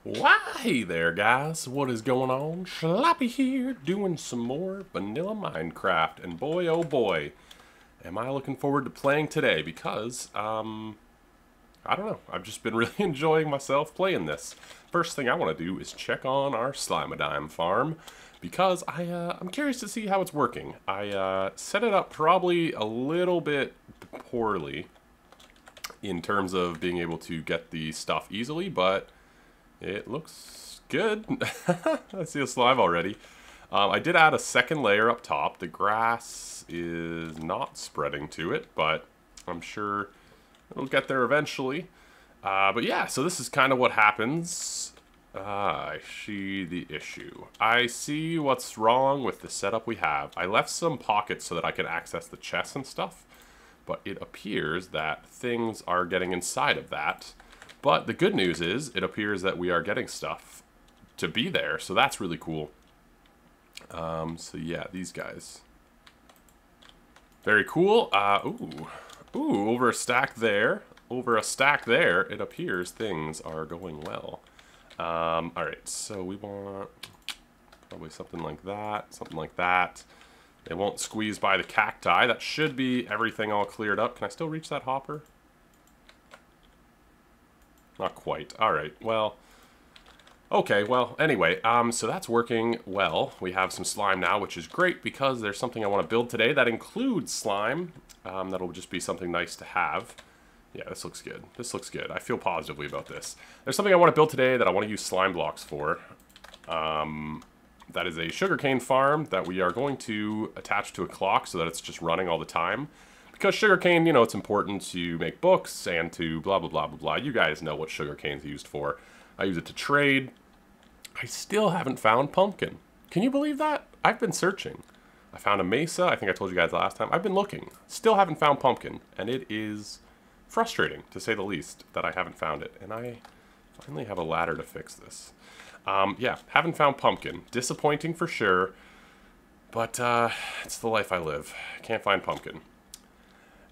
Why, hey there, guys. What is going on? Sloppy here, doing some more vanilla Minecraft. And boy, oh boy, am I looking forward to playing today because, I don't know. I've just been really enjoying myself playing this. First thing I want to do is check on our Slimadime farm because I'm curious to see how it's working. I set it up probably a little bit poorly in terms of being able to get the stuff easily, but it looks good. I see a slime already. I did add a second layer up top. The grass is not spreading to it, but I'm sure it'll get there eventually. But yeah, so this is kind of what happens. I see the issue. I see what's wrong with the setup we have. I left some pockets so that I can access the chests and stuff, but it appears that things are getting inside of that. But the good news is, it appears that we are getting stuff to be there, so that's really cool. So yeah, these guys. Very cool. Ooh, over a stack there. Over a stack there, it appears things are going well. Alright, so we want probably something like that, something like that. It won't squeeze by the cacti. That should be everything all cleared up. Can I still reach that hopper? Not quite. Alright, well. Okay, well, anyway, so that's working well. We have some slime now, which is great because there's something I want to build today that includes slime. That'll just be something nice to have. Yeah, this looks good. This looks good. I feel positively about this. There's something I want to build today that I want to use slime blocks for. That is a sugarcane farm that we are going to attach to a clock so that it's just running all the time. Because sugarcane, you know, it's important to make books and to blah, blah, blah, blah, blah. You guys know what sugarcane's used for. I use it to trade. I still haven't found pumpkin. Can you believe that? I've been searching. I found a mesa. I think I told you guys last time. I've been looking. Still haven't found pumpkin. And it is frustrating, to say the least, that I haven't found it. And I finally have a ladder to fix this. Yeah, haven't found pumpkin. Disappointing for sure. But it's the life I live. Can't find pumpkin.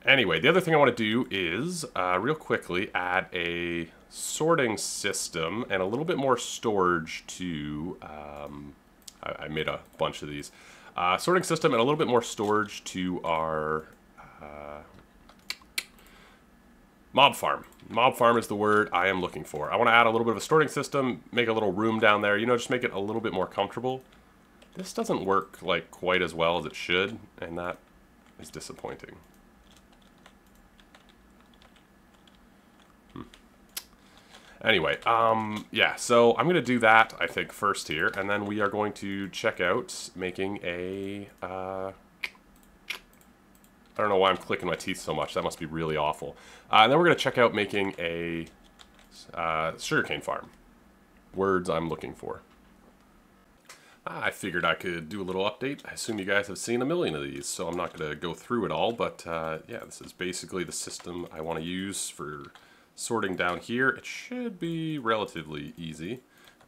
Anyway, the other thing I want to do is, real quickly, add a sorting system and a little bit more storage to, I made a bunch of these, sorting system and a little bit more storage to our mob farm. Mob farm is the word I am looking for. I want to add a little bit of a sorting system, make a little room down there, you know, just make it a little bit more comfortable. This doesn't work, like, quite as well as it should, and that is disappointing. Anyway, yeah, so I'm going to do that, I think, first here, and then we are going to check out making a, I don't know why I'm clicking my teeth so much, that must be really awful. And then we're going to check out making a sugarcane farm. Words I'm looking for. I figured I could do a little update. I assume you guys have seen a million of these, so I'm not going to go through it all, but yeah, this is basically the system I want to use for sorting down here. It should be relatively easy.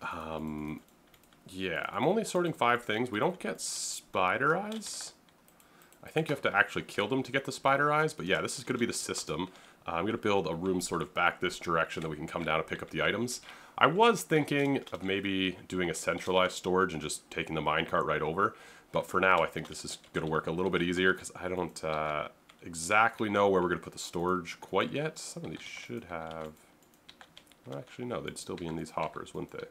Yeah, I'm only sorting 5 things. We don't get spider eyes. I think you have to actually kill them to get the spider eyes, but yeah, this is going to be the system. I'm going to build a room sort of back this direction that we can come down and pick up the items. I was thinking of maybe doing a centralized storage and just taking the minecart right over, but for now I think this is going to work a little bit easier because I don't exactly know where we're going to put the storage quite yet. Some of these should have... Well, actually, no, they'd still be in these hoppers, wouldn't they?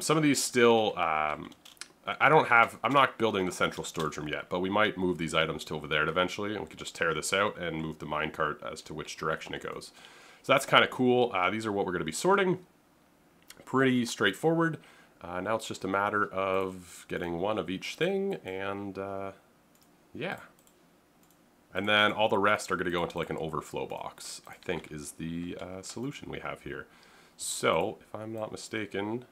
Some of these still... I don't have... I'm not building the central storage room yet, but we might move these items to over there eventually, and we could just tear this out and move the minecart as to which direction it goes. So that's kind of cool. These are what we're going to be sorting. Pretty straightforward. Now it's just a matter of getting one of each thing, and yeah. And then all the rest are going to go into like an overflow box, I think is the solution we have here. So, if I'm not mistaken...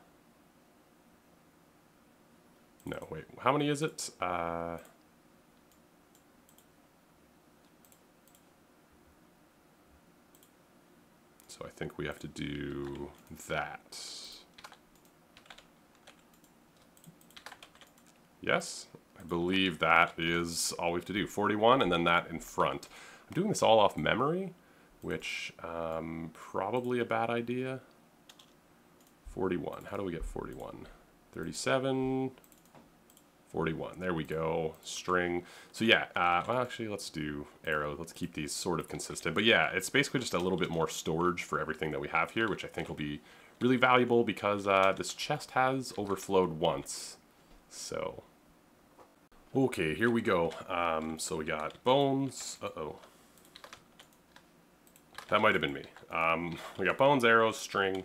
No, wait, how many is it? So I think we have to do that. Yes? I believe that is all we have to do. 41 and then that in front. I'm doing this all off memory, which probably a bad idea. 41. How do we get 41? 37, 41. There we go. String. So yeah, well, actually, let's do arrows. Let's keep these sort of consistent. But yeah, it's basically just a little bit more storage for everything that we have here, which I think will be really valuable because this chest has overflowed once. So, okay, here we go. So we got bones. Uh-oh. That might have been me. We got bones, arrows, string,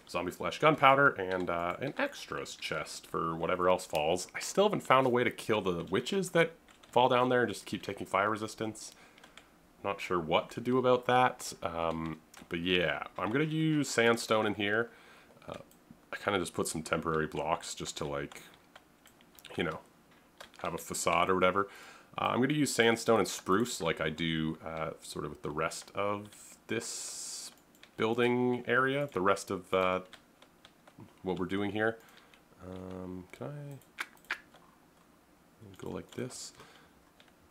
zombie flesh, gunpowder, and an extras chest for whatever else falls. I still haven't found a way to kill the witches that fall down there and just keep taking fire resistance. Not sure what to do about that. But yeah, I'm going to use sandstone in here. I kind of just put some temporary blocks just to, like, you know, have a facade or whatever. I'm going to use sandstone and spruce like I do sort of with the rest of this building area, the rest of what we're doing here. Can I go like this?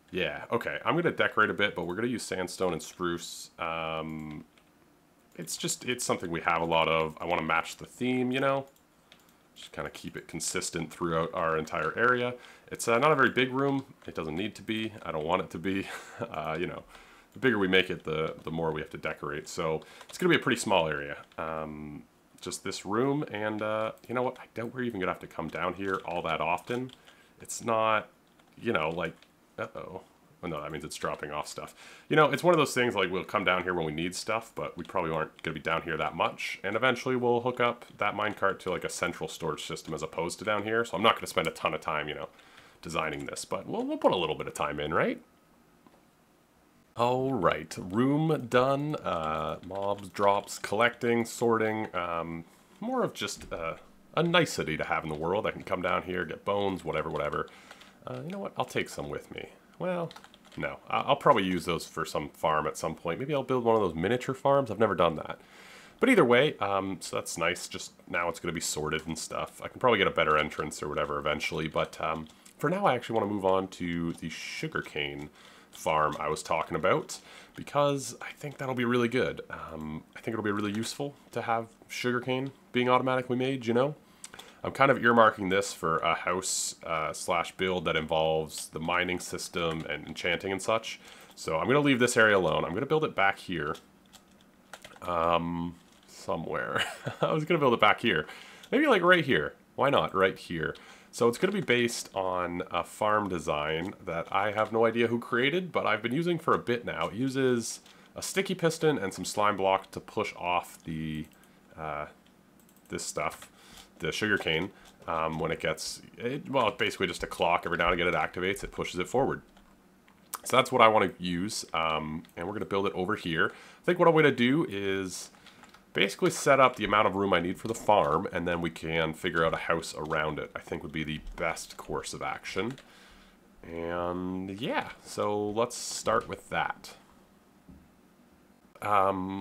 Yeah, okay. I'm going to decorate a bit, but we're going to use sandstone and spruce. It's something we have a lot of. I want to match the theme, you know? Just kind of keep it consistent throughout our entire area. It's not a very big room. It doesn't need to be. I don't want it to be. You know, the bigger we make it, the more we have to decorate. So it's going to be a pretty small area. Just this room, and you know what? I doubt we're even going to have to come down here all that often. It's not, you know, like, uh-oh. Oh, no, that means it's dropping off stuff. You know, it's one of those things, like, we'll come down here when we need stuff, but we probably aren't going to be down here that much. And eventually we'll hook up that minecart to, like, a central storage system as opposed to down here. So I'm not going to spend a ton of time, you know, designing this, but we'll put a little bit of time in, right? All right, room done. Mobs, drops, collecting, sorting. More of just a nicety to have in the world. I can come down here, get bones, whatever, whatever. You know what? I'll take some with me. Well, no. I'll probably use those for some farm at some point. Maybe I'll build one of those miniature farms. I've never done that. But either way, so that's nice. Just now it's going to be sorted and stuff. I can probably get a better entrance or whatever eventually. But for now, I actually want to move on to the sugarcane farm I was talking about, because I think that'll be really good. I think it'll be really useful to have sugarcane being automatically made, you know? I'm kind of earmarking this for a house slash build that involves the mining system and enchanting and such. So I'm going to leave this area alone. I'm going to build it back here. Somewhere. I was going to build it back here. Maybe like right here. Why not right here? So it's going to be based on a farm design that I have no idea who created, but I've been using for a bit now. It uses a sticky piston and some slime block to push off the this stuff. The sugarcane, when it gets, well, it's basically just a clock. Every now and again it activates, it pushes it forward. So that's what I want to use, and we're going to build it over here. I think what I'm going to do is basically set up the amount of room I need for the farm, and then we can figure out a house around it. I think would be the best course of action. And yeah, so let's start with that.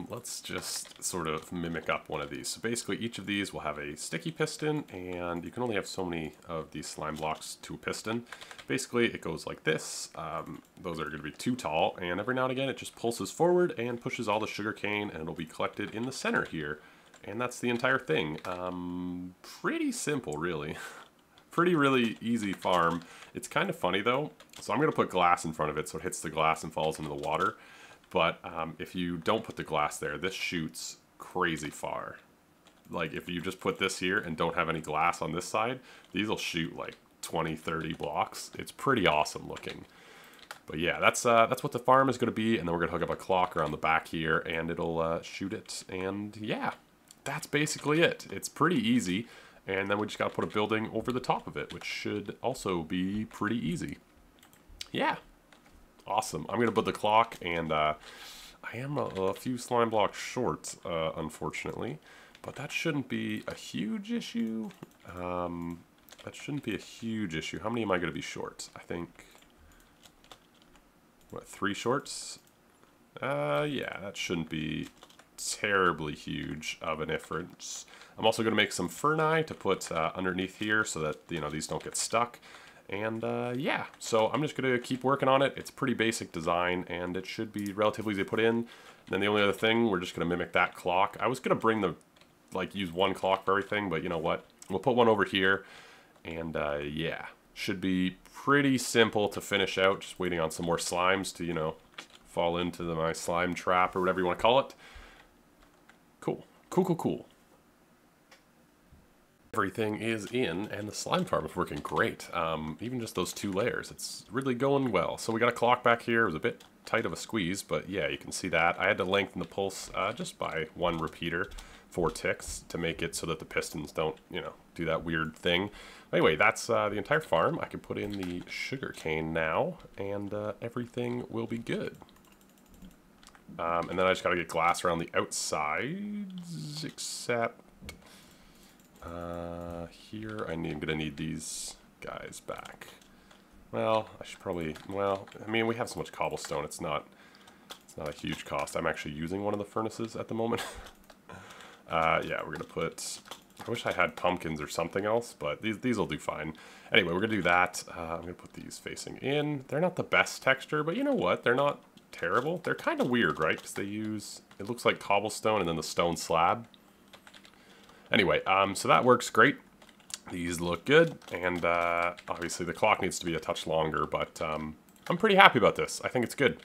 Let's just sort of mimic up one of these. So basically each of these will have a sticky piston, and you can only have so many of these slime blocks to a piston. Basically it goes like this. Those are going to be too tall, and every now and again it just pulses forward and pushes all the sugarcane, and it'll be collected in the center here. And that's the entire thing. Pretty simple, really. Really easy farm. It's kind of funny though. So I'm going to put glass in front of it so it hits the glass and falls into the water. But if you don't put the glass there, this shoots crazy far. Like if you just put this here and don't have any glass on this side, these will shoot like 20, 30 blocks. It's pretty awesome looking. But yeah, that's what the farm is going to be, and then we're going to hook up a clock around the back here, and it'll shoot it. And yeah, that's basically it. It's pretty easy, and then we just got to put a building over the top of it, which should also be pretty easy. Yeah. Awesome. I'm going to put the clock, and I am a few slime blocks short, unfortunately, but that shouldn't be a huge issue. That shouldn't be a huge issue. How many am I going to be short? I think, what, 3 shorts? Yeah, that shouldn't be terribly huge of an difference. I'm also going to make some ferni to put underneath here so that, you know, these don't get stuck. And yeah, so I'm just going to keep working on it. It's a pretty basic design, and it should be relatively easy to put in. And then the only other thing, we're just going to mimic that clock. I was going to bring the like use one clock for everything, but you know what? We'll put one over here, and yeah, should be pretty simple to finish out. Just waiting on some more slimes to, you know, fall into my slime trap or whatever you want to call it. Cool, cool, cool, cool. Everything is in, and the slime farm is working great. Even just those 2 layers, it's really going well. So we got a clock back here. It was a bit tight of a squeeze, but yeah, you can see that. I had to lengthen the pulse just by 1 repeater, 4 ticks, to make it so that the pistons don't, you know, do that weird thing. Anyway, that's the entire farm. I can put in the sugarcane now, and everything will be good. And then I just gotta get glass around the outsides, except here I'm gonna need these guys back. Well, I should probably, well, I mean, we have so much cobblestone, it's not a huge cost. I'm actually using one of the furnaces at the moment. Yeah, we're gonna put, I wish I had pumpkins or something else, but these will do fine. Anyway, we're gonna do that. I'm gonna put these facing in. They're not the best texture, but you know what? They're not terrible. They're kind of weird, right? Because they use, it looks like cobblestone and then the stone slab. Anyway, so that works great. These look good, and obviously the clock needs to be a touch longer, but I'm pretty happy about this. I think it's good,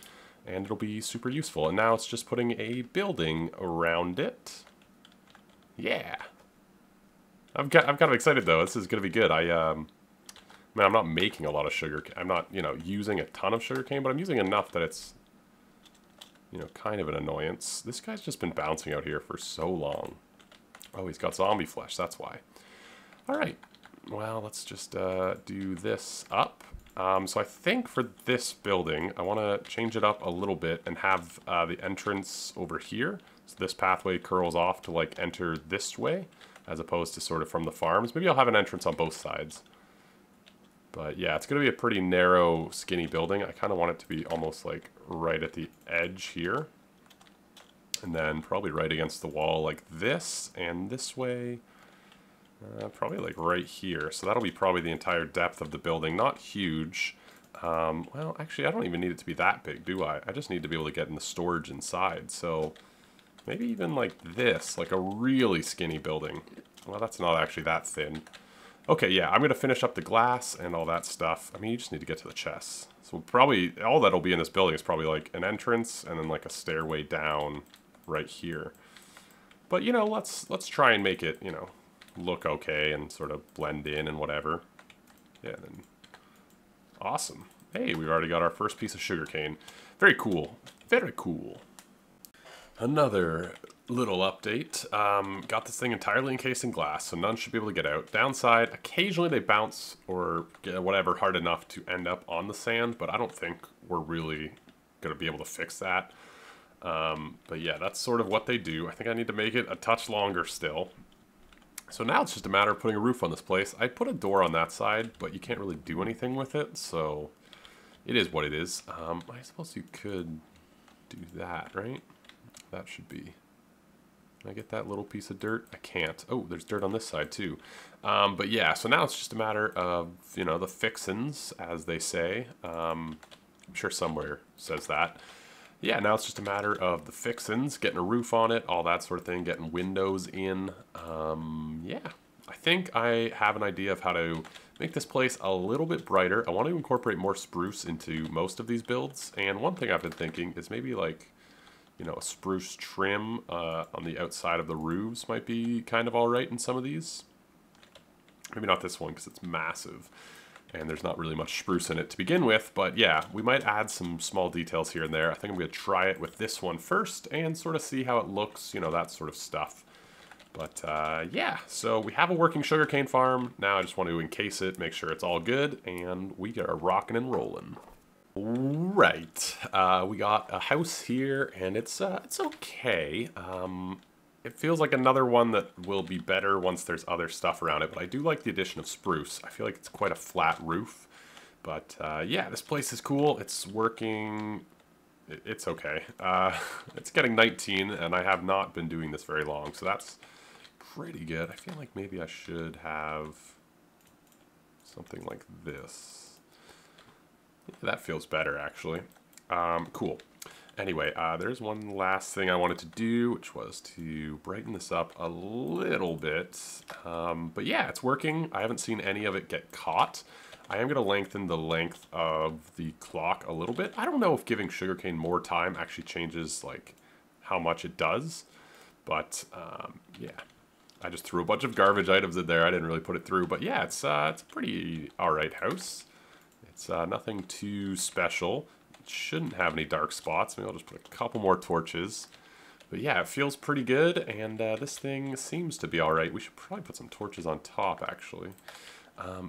and it'll be super useful. And now it's just putting a building around it. Yeah. I'm kind of excited, though. This is going to be good. I mean, I'm not making a lot of sugar. I'm not, you know, using a ton of sugarcane, but I'm using enough that it's, you know, kind of an annoyance. This guy's just been bouncing out here for so long. Oh, he's got zombie flesh, that's why. Alright, well, let's just do this up. So I think for this building, I want to change it up a little bit and have the entrance over here. So this pathway curls off to, like, enter this way, as opposed to sort of from the farms. Maybe I'll have an entrance on both sides. But yeah, it's going to be a pretty narrow, skinny building. I kind of want it to be almost, like, right at the edge here. And then probably right against the wall like this, and this way, probably like right here. So that'll be probably the entire depth of the building. Not huge. Well, actually, I don't even need it to be that big, do I? I just need to be able to get in the storage inside. So maybe even like this, like a really skinny building. Well, that's not actually that thin. Okay, yeah, I'm going to finish up the glass and all that stuff. I mean, you just need to get to the chests. So probably, all that'll be in this building is probably like an entrance and then like a stairway down right here. But, you know, let's try and make it, you know, look okay and sort of blend in and whatever. Yeah, then awesome. Hey, we've already got our first piece of sugarcane. Very cool. Very cool. Another little update. Got this thing entirely encased in glass, so none should be able to get out. Downside, occasionally they bounce or get whatever hard enough to end up on the sand, but I don't think we're really going to be able to fix that. But yeah, that's sort of what they do. I think I need to make it a touch longer still. So now it's just a matter of putting a roof on this place. I put a door on that side, but you can't really do anything with it, so it is what it is. I suppose you could do that, right? That should be... Can I get that little piece of dirt? I can't. Oh, there's dirt on this side too. But yeah, so now it's just a matter of, you know, the fixins, as they say. I'm sure somewhere says that. Yeah, now it's just a matter of the fixins, getting a roof on it, all that sort of thing, getting windows in. Yeah, I think I have an idea of how to make this place a little bit brighter. I want to incorporate more spruce into most of these builds, and one thing I've been thinking is maybe like, you know, a spruce trim on the outside of the roofs might be kind of alright in some of these. Maybe not this one because it's massive. And there's not really much spruce in it to begin with, but yeah, we might add some small details here and there. I think I'm going to try it with this one first and sort of see how it looks, you know, that sort of stuff. But yeah, so we have a working sugarcane farm. Now I just want to encase it, make sure it's all good, and we are rocking and rolling. Right, we got a house here, and it's okay. It feels like another one that will be better once there's other stuff around it, but I do like the addition of spruce. I feel like it's quite a flat roof, but yeah, this place is cool. It's working. It's okay. It's getting 19, and I have not been doing this very long, so that's pretty good. I feel like maybe I should have something like this. Yeah, that feels better, actually. Cool. Anyway, there's one last thing I wanted to do, which was to brighten this up a little bit. But yeah, it's working. I haven't seen any of it get caught. I am going to lengthen the length of the clock a little bit. I don't know if giving sugarcane more time actually changes like how much it does. But yeah, I just threw a bunch of garbage items in there. I didn't really put it through. But yeah, it's a pretty alright house. It's nothing too special. Shouldn't have any dark spots. Maybe I'll just put a couple more torches. But yeah, it feels pretty good, and this thing seems to be alright. We should probably put some torches on top, actually.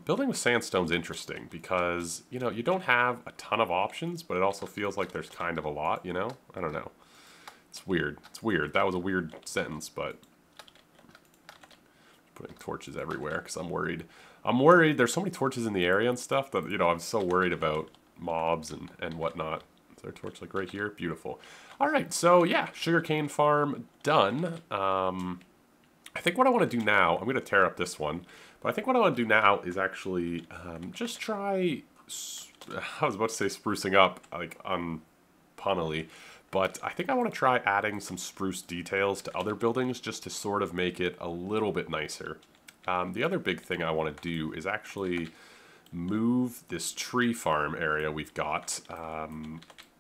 Building with sandstone's interesting, because, you know, you don't have a ton of options, but it also feels like there's kind of a lot, you know? I don't know. It's weird. It's weird. That was a weird sentence, but... putting torches everywhere, because I'm worried. I'm worried. There's so many torches in the area and stuff that, you know, I'm so worried about mobs and whatnot. Is there a torch like right here? Beautiful. All right, so yeah, Sugarcane Farm done. I think what I want to do now, I'm going to tear up this one, but I think what I want to do now is actually just try, I was about to say sprucing up, like unpunnily, but I think I want to try adding some spruce details to other buildings just to sort of make it a little bit nicer. The other big thing I want to do is actually move this tree farm area we've got.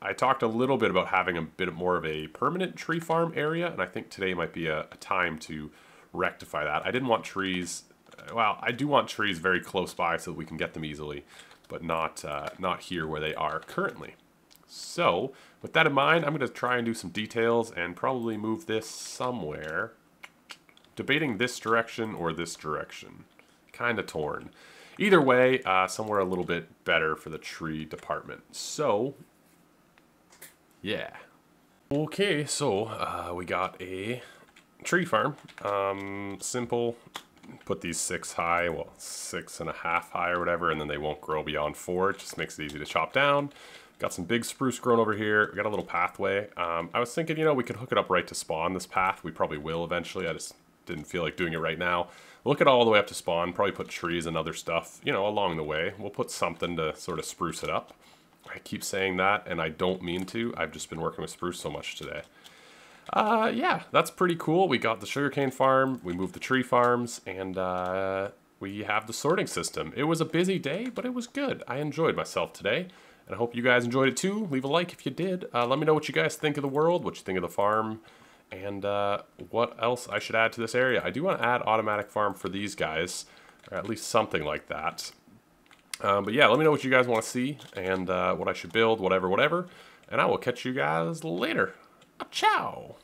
I talked a little bit about having a bit more of a permanent tree farm area, and I think today might be a time to rectify that. I didn't want trees, well, I do want trees very close by so that we can get them easily, but not here where they are currently. So, with that in mind, I'm going to try and do some details and probably move this somewhere. Debating this direction or this direction. Kind of torn. Either way, somewhere a little bit better for the tree department. So, yeah. Okay, so we got a tree farm. Simple. Put these 6 high, well, 6.5 high or whatever, and then they won't grow beyond 4. It just makes it easy to chop down. Got some big spruce growing over here. We got a little pathway. I was thinking, you know, we could hook it up right to spawn this path. We probably will eventually. I just didn't feel like doing it right now. Look at all the way up to spawn, probably put trees and other stuff, you know, along the way. We'll put something to sort of spruce it up. I keep saying that, and I don't mean to. I've just been working with spruce so much today. Yeah, that's pretty cool. We got the sugarcane farm, we moved the tree farms, and we have the sorting system. It was a busy day, but it was good. I enjoyed myself today, and I hope you guys enjoyed it too. Leave a like if you did. Let me know what you guys think of the world, what you think of the farm, and what else I should add to this area. I do want to add automatic farm for these guys, or at least something like that. But yeah, let me know what you guys want to see, and what I should build, whatever, and I will catch you guys later. Ciao!